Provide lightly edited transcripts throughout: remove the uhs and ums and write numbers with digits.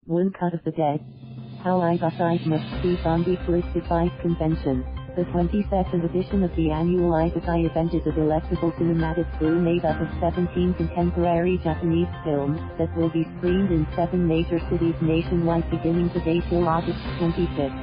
One cut of the dead. How Eigasai must-see zombie flick defies convention. The 22nd edition of the annual Eigasai event is a delectable cinematic brew made up of 17 contemporary Japanese films that will be screened in 7 major cities nationwide beginning today till August 25th.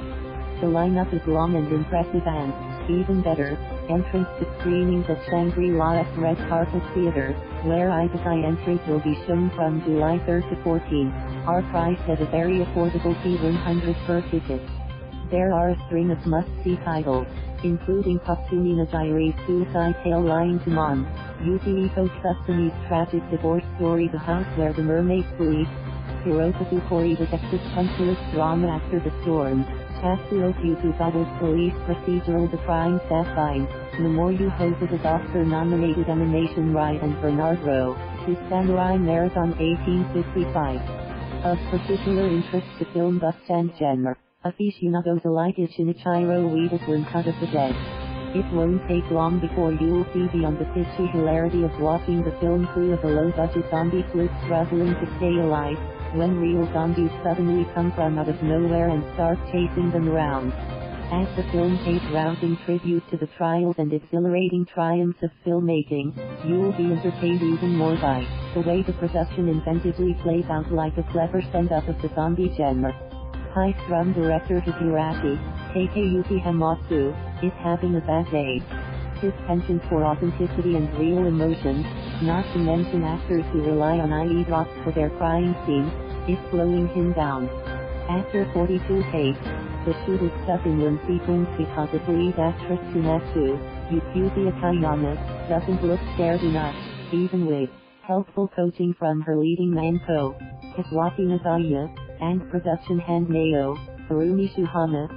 The lineup is long and impressive and, even better, entrance to screenings at Shangri-La Red Carpet Theater, where Eigasai entries will be shown from July 3rd to 14th, are priced at a very affordable $100 per ticket. There are a string of must-see titles, including Katsumi Nojiri's suicide tale Lying to Mom, Yukihiko Tsutsumy's tragic divorce story The House Where the Mermaid Sleeps, Hirokazu Koreeda's existentialist drama After the Storm, Katsuo Fukuzawa's police procedural The Crime Sapphire, Mamoru Hosoda's Oscar-nominated animation Ride and Bernard Rowe, his Samurai Marathon 1855. Of particular interest to film buffs and genre aficionados alike is Shinichiro Ueda's One Cut of the Dead. It won't take long before you'll see beyond the kitschy hilarity of watching the film crew of a low-budget zombie flick struggling to stay alive, when real zombies suddenly come from out of nowhere and start chasing them around. As the film pays rousing tribute to the trials and exhilarating triumphs of filmmaking, you'll be entertained even more by the way the production inventively plays out like a clever send-up of the zombie genre. High-strung director Takayuki Hamatsu is having a bad day. His penchant for authenticity and real emotions, not to mention actors who rely on eye drops for their crying scenes, is slowing him down. After 42 takes, the shoot is stuck in one sequence because its lead actress Yukuzi Akiyama, doesn't look scared enough, even with helpful coaching from her leading man Katsuaki Nagaya, and production hand Harumi Shuhama,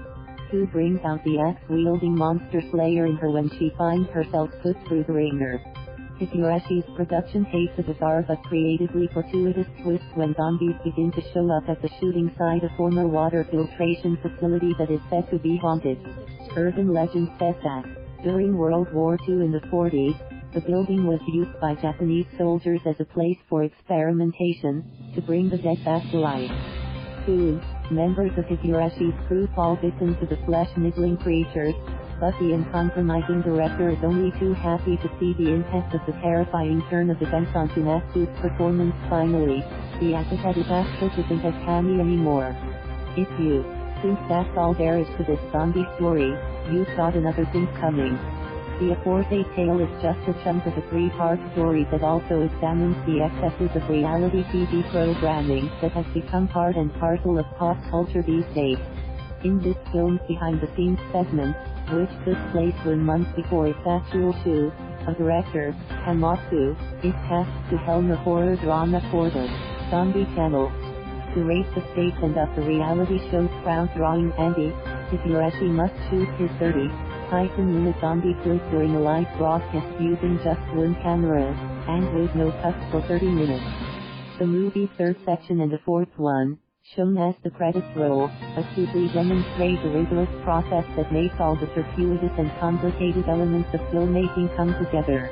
who brings out the ax-wielding monster slayer in her when she finds herself put through the ringer. Higurashi's production takes a bizarre but creatively fortuitous twist when zombies begin to show up at the shooting site, a former water filtration facility that is said to be haunted. Urban legend says that, during World War II in the 40s, the building was used by Japanese soldiers as a place for experimentation, to bring the dead back to life. Soon, members of Higurashi's crew fall victim to the flesh-nibbling creatures, but the uncompromising director is only too happy to see the impact of the terrifying turn of events on Tsunatsu's performance. Finally, the apathetic actress isn't as canny anymore. If you think that's all there is to this zombie story, you've got another thing coming. The aforesaid tale is just a chunk of a 3-part story that also examines the excesses of reality TV programming that has become part and parcel of pop culture these days. In this film's behind-the-scenes segment, which took place 1 month before its actual shoot, a director, Hamatsu, is tasked to helm a horror drama for the Zombie Channel. To raise the stakes and up the reality show's crowd drawing Andy, Higurashi must shoot his 30-minute zombie flick during a live broadcast using just one camera, and with no cuts for 30 minutes. The movie's third section and the fourth one, shown as the credits roll, astutely demonstrate the rigorous process that makes all the circuitous and complicated elements of filmmaking come together.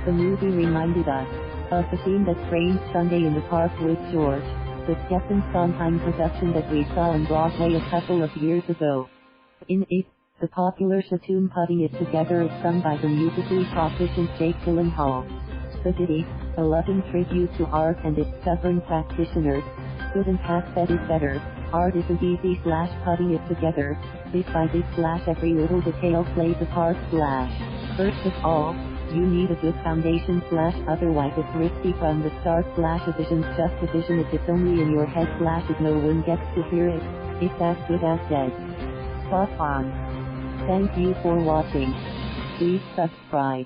The movie reminded us of the scene that framed Sunday in the Park with George, the Stephen Sondheim production that we saw on Broadway a couple of years ago. In it, the popular Shatoon Putting It Together is sung by the musically proficient Jake Gyllenhaal. The ditty, a loving tribute to art and its stubborn practitioners, couldn't have said it better. Art isn't easy / putting it together, bit by bit / every little detail plays a part / first of all, you need a good foundation / otherwise it's risky from the start / a vision's just a vision if it's only in your head / if no one gets to hear it, it's as good as dead. Spot on. Thank you for watching. Please subscribe.